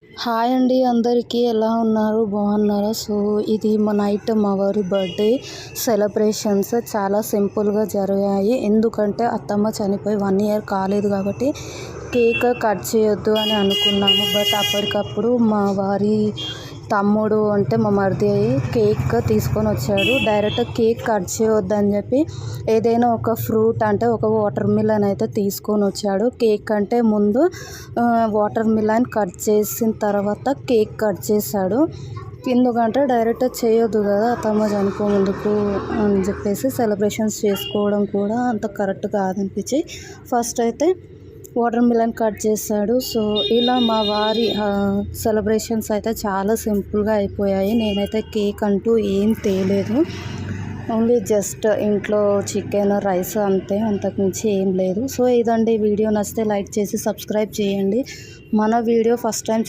Hi అండి అందరికీ ఎలా ఉన్నారు బాగున్నారా? ఇది నైట్ మా వారి బర్త్డే సెలబ్రేషన్స్ చాలా సింపుల్గా జరిగాయి. ఎందుకంటే అత్తమ్మ చనిపోయి 1 ఇయర్ కాలేదు కాబట్టి కేక్ కట్ చేయొద్దు అని అనుకున్నాము. బట్ అప్పటికప్పుడు మా వారి తమ్ముడు అంటే మా మరిది కేక్ తీసుకొని వచ్చాడు. డైరెక్ట్ కేక్ కట్ చేయొద్దని చెప్పి ఏదైనా ఒక ఫ్రూట్ అంటే ఒక వాటర్ మిలన్ అయితే తీసుకొని వచ్చాడు. కేక్ కంటే ముందు వాటర్ మిలన్ కట్ చేసిన తర్వాత కేక్ కట్ చేశాడు. ఎందుకంటే డైరెక్ట్ చేయొద్దు కదా అత్తమ్మ చనిపో ముందుకు అని చెప్పేసి సెలబ్రేషన్స్ చేసుకోవడం కూడా అంత కరెక్ట్ కాదనిపించి ఫస్ట్ అయితే వాటర్ మిలన్ కట్ చేశాడు. సో ఇలా మా వారి సెలబ్రేషన్స్ అయితే చాలా సింపుల్గా అయిపోయాయి. నేనైతే కేక్ అంటూ ఏం తేలేదు, ఓన్లీ జస్ట్ ఇంట్లో చికెన్ రైస్ అంతే, అంతకుమించి ఏం లేదు. సో ఇదండి వీడియో. నచ్చితే లైక్ చేసి సబ్స్క్రైబ్ చేయండి. మన వీడియో ఫస్ట్ టైం